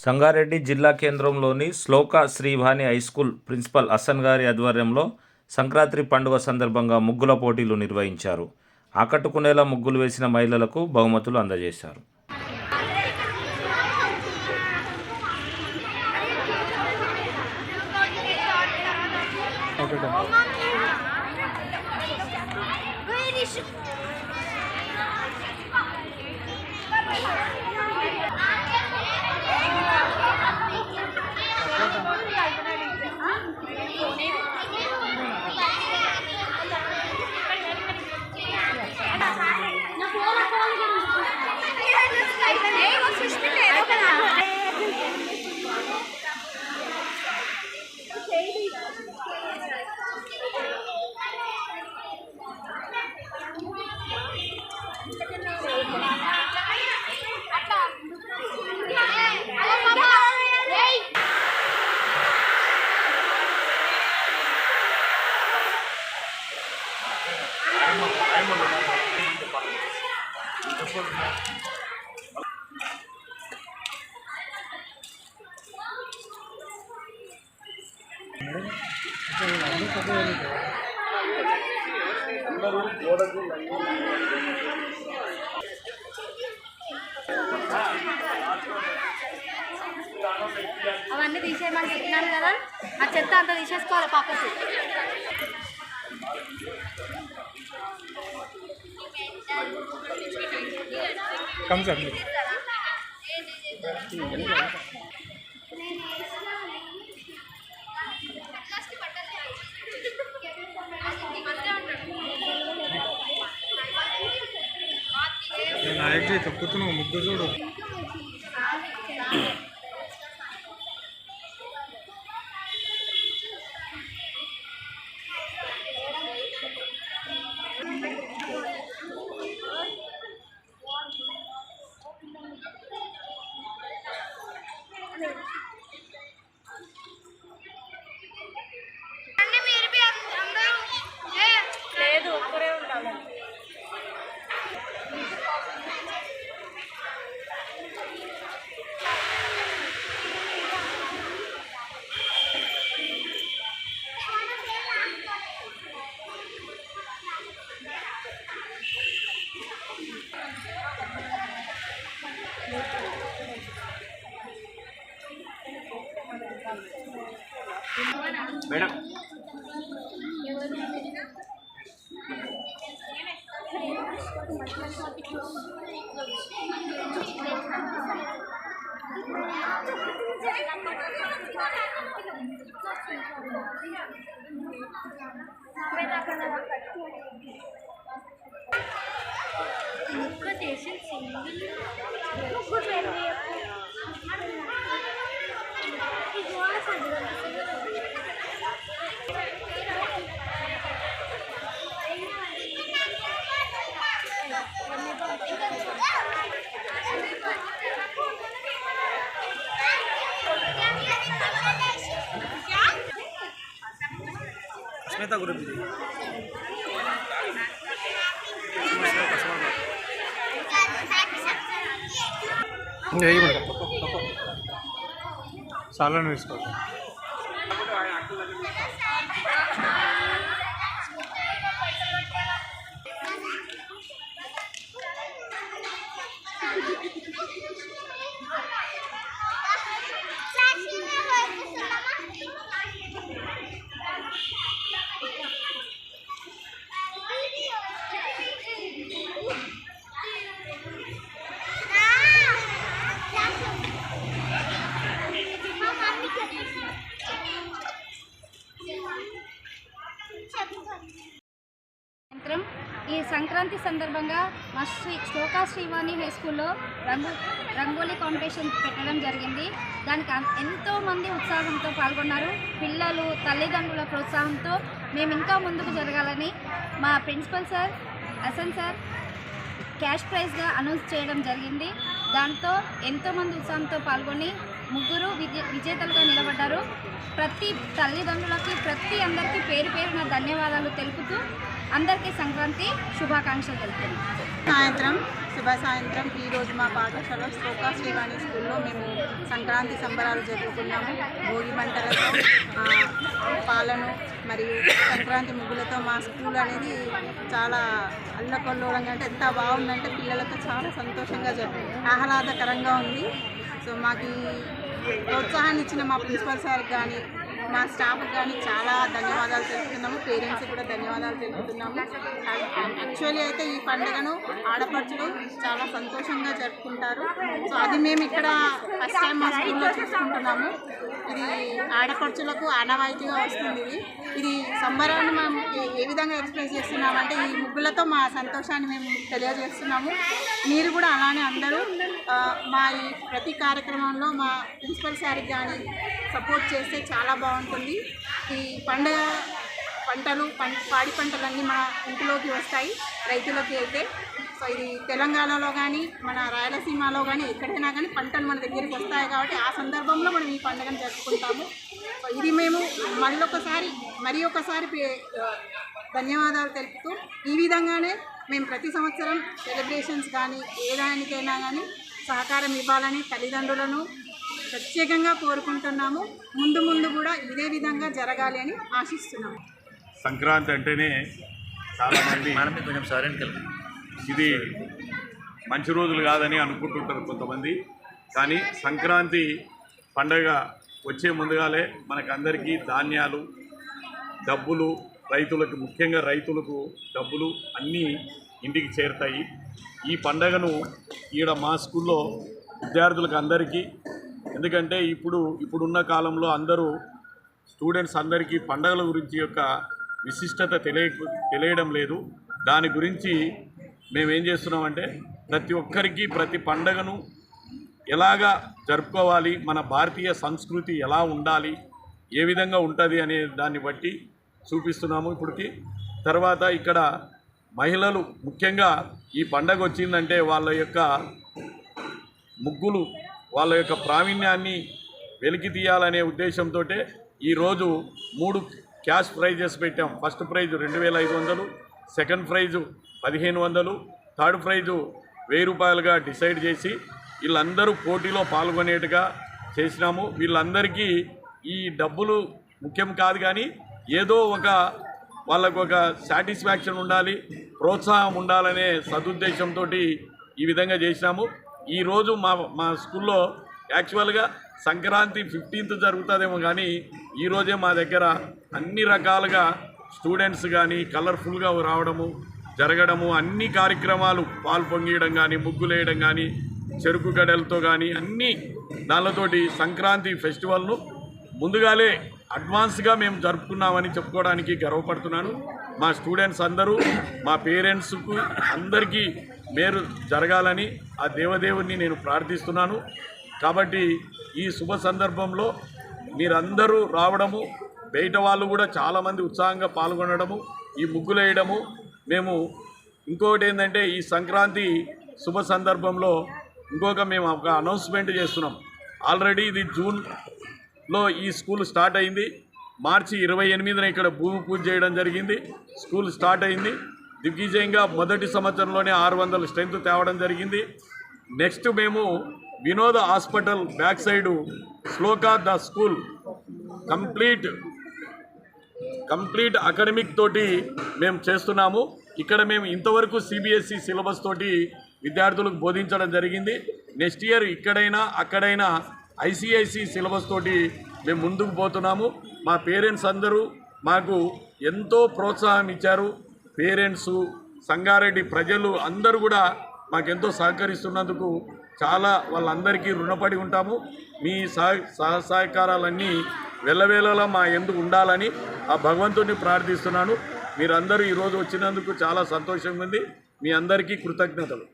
సంగారెడ్డి జిల్లా కేంద్రంలోని శ్లోక Srivani high school principal Hasan గారి ఆధ్వర్యంలో సంక్రాంతి పండుగ సందర్భంగా ముగ్గుల పోటీలు నిర్వహించారు. ఆకట్టుకునేలా ముగ్గులు వేసిన మహిళలకు బహుమతులు అందజేశారు. అవన్నీ తీసేయమని చెప్పినాను కదా, ఆ చెత్త అంతా తీసేసుకోవాలి పక్కకు. తప్పుతున్నావు ముగ్గు చూడు. లేదు, ఒక్కరే ఉండాలి. మేడం స్మిత గురించి చాలా వేసుకోవాలి. ఈ సంక్రాంతి సందర్భంగా మా శ్లోక శ్రీవాణి హై స్కూల్లో రంగోలీ కాంపిటీషన్ పెట్టడం జరిగింది. దానికి ఎంతోమంది ఉత్సాహంతో పాల్గొన్నారు. పిల్లలు తల్లిదండ్రుల ప్రోత్సాహంతో మేము ఇంకా ముందుకు జరగాలని మా principal sir Hasan sir cash ప్రైజ్గా అనౌన్స్ చేయడం జరిగింది. దాంతో ఎంతోమంది ఉత్సాహంతో పాల్గొని ముగ్గురు విజేతలుగా నిలబడ్డారు. ప్రతి తల్లిదండ్రులకి అందరికీ పేరు పేరున ధన్యవాదాలు తెలుపుతూ అందరికీ సంక్రాంతి శుభాకాంక్షలు తెలుపుతున్నాను. సాయంత్రం శుభ సాయంత్రం. ఈరోజు మా పాఠశాల శ్లోకా శ్రీవాణి స్కూల్లో మేము సంక్రాంతి సంబరాలు జరుపుకున్నాము. భోగి మంటలతో పాలను మరియు సంక్రాంతి ముగ్గులతో మా స్కూల్ అనేది చాలా అల్లకొల్లోలంగా, అంటే ఎంత బాగుందంటే పిల్లలతో చాలా సంతోషంగా ఆహ్లాదకరంగా ఉంది. సో మాకు ఈ ప్రోత్సాహాన్ని ఇచ్చిన మా ప్రిన్సిపల్ సార్కి కానీ మా స్టాఫ్కి కానీ చాలా ధన్యవాదాలు తెలుపుతున్నాము. పేరెంట్స్కి కూడా ధన్యవాదాలు తెలుపుతున్నాము. యాక్చువల్లీ అయితే ఈ పండుగను ఆడపడుచులు చాలా సంతోషంగా జరుపుకుంటారు. సో అది మేము ఇక్కడ ఫస్ట్ టైం మా స్కూల్లో చూసుకుంటున్నాము. ఇది ఆడపడుచులకు ఆనవాయితీగా వస్తుంది. ఇది సంబరాన్ని మేము ఏ విధంగా ఎక్స్ప్రెస్ చేస్తున్నామంటే ఈ ముగ్గులతో మా సంతోషాన్ని మేము తెలియజేస్తున్నాము. మీరు కూడా అలానే అందరూ మా ఈ ప్రతి కార్యక్రమంలో మా ప్రిన్సిపల్ సార్కి కానీ సపోర్ట్ చేస్తే చాలా బాగుంటుంది. ఈ పండుగ పంటలు పాడి పంటలన్నీ మన ఇంటిలోకి వస్తాయి రైతులకి అయితే. సో ఇది తెలంగాణలో కానీ మన రాయలసీమలో కానీ ఎక్కడైనా కానీ పంటలు మన దగ్గరికి వస్తాయి కాబట్టి ఆ సందర్భంలో మనం ఈ పండుగను జరుపుకుంటాము. సో ఇది మేము మరి ఒకసారి ధన్యవాదాలు తెలుపుతూ ఈ విధంగానే మేము ప్రతి సంవత్సరం సెలబ్రేషన్స్ కానీ ఏదానికైనా కానీ సహకారం ఇవ్వాలని తల్లిదండ్రులను ప్రత్యేకంగా కోరుకుంటున్నాము. ముందు కూడా ఇదే విధంగా జరగాలి అని ఆశిస్తున్నాము. సంక్రాంతి అంటేనే చాలామంది ఇది మంచి రోజులు కాదని అనుకుంటుంటారు కొంతమంది. కానీ సంక్రాంతి పండగ వచ్చే ముందుగానే మనకందరికీ ధాన్యాలు, డబ్బులు, రైతులకు ముఖ్యంగా రైతులకు డబ్బులు అన్నీ ఇంటికి చేరుతాయి. ఈ పండగను ఈడ మా స్కూల్లో విద్యార్థులకు అందరికీ, ఎందుకంటే ఇప్పుడున్న కాలంలో అందరూ స్టూడెంట్స్ అందరికీ పండగల గురించి యొక్క విశిష్టత తెలియడం లేదు. దాని గురించి మేమేం చేస్తున్నామంటే ప్రతి ఒక్కరికి ప్రతి పండగను ఎలాగా జరుపుకోవాలి, మన భారతీయ సంస్కృతి ఎలా ఉండాలి, ఏ విధంగా ఉంటుంది అనే దాన్ని బట్టి చూపిస్తున్నాము ఇప్పటికి. తర్వాత ఇక్కడ మహిళలు ముఖ్యంగా ఈ పండగ వచ్చిందంటే వాళ్ళ యొక్క ముగ్గులు, వాళ్ళ యొక్క ప్రావీణ్యాన్ని వెలికి తీయాలనే ఉద్దేశంతో ఈరోజు 3 క్యాష్ ప్రైజెస్ పెట్టాం. First prize 2500, second price 1500, third price 1000 రూపాయలుగా డిసైడ్ చేసి వీళ్ళందరూ పోటీలో పాల్గొనేట్టుగా చేసినాము. వీళ్ళందరికీ ఈ డబ్బులు ముఖ్యం కాదు, కానీ ఏదో వాళ్ళకు ఒక సాటిస్ఫాక్షన్ ఉండాలి, ప్రోత్సాహం ఉండాలనే సదుద్దేశంతో ఈ విధంగా చేసినాము. ఈరోజు మా స్కూల్లో యాక్చువల్గా సంక్రాంతి 15th జరుగుతుందేమో, కానీ ఈరోజే మా దగ్గర అన్ని రకాలుగా స్టూడెంట్స్ కానీ కలర్ఫుల్గా జరగడము, అన్ని కార్యక్రమాలు పాల్పొంగియడం కానీ, ముగ్గులు వేయడం కానీ, చెరుకు గడలతో కానీ అన్ని దానితోటి సంక్రాంతి ఫెస్టివల్ను ముందుగానే అడ్వాన్స్గా మేము జరుపుకున్నామని చెప్పుకోవడానికి గర్వపడుతున్నాను. మా స్టూడెంట్స్ అందరూ, మా పేరెంట్స్కు అందరికీ మేలు జరగాలని ఆ దేవదేవుని నేను ప్రార్థిస్తున్నాను. కాబట్టి ఈ శుభ సందర్భంలో మీరందరూ రావడము, బయట వాళ్ళు కూడా చాలామంది ఉత్సాహంగా పాల్గొనడము, ఈ ముగ్గులు వేయడము. మేము ఇంకొకటి ఏంటంటే ఈ సంక్రాంతి శుభ సందర్భంలో మేము ఒక అనౌన్స్మెంట్ చేస్తున్నాం. ఆల్రెడీ ఇది జూన్లో ఈ స్కూల్ స్టార్ట్ అయింది. మార్చి 28న ఇక్కడ భూమి పూజ చేయడం జరిగింది. స్కూల్ స్టార్ట్ అయింది. దిగ్విజయంగా మొదటి సంవత్సరంలోనే 600 స్ట్రెంత్ తేవడం జరిగింది. నెక్స్ట్ మేము వినోద hospital back side shloka the school complete academic తోటి మేము చేస్తున్నాము. ఇక్కడ మేము ఇంతవరకు సిబిఎస్ఈ సిలబస్ తోటి విద్యార్థులకు బోధించడం జరిగింది. నెక్స్ట్ ఇయర్ ఇక్కడైనా అక్కడైనా ఐసిఐసి సిలబస్ తోటి మేము ముందుకు పోతున్నాము. మా పేరెంట్స్ అందరూ మాకు ఎంతో ప్రోత్సాహం ఇచ్చారు. పేరెంట్సు, సంగారెడ్డి ప్రజలు అందరూ కూడా మాకెంతో సహకరిస్తున్నందుకు చాలా వాళ్ళందరికీ రుణపడి ఉంటాము. మీ సహకారాలన్నీ వెళ్ళవేళలా మా ఎందుకు ఉండాలని ఆ భగవంతుడిని ప్రార్థిస్తున్నాను. మీరందరూ ఈరోజు వచ్చినందుకు చాలా సంతోషంగా ఉంది. మీ అందరికీ కృతజ్ఞతలు.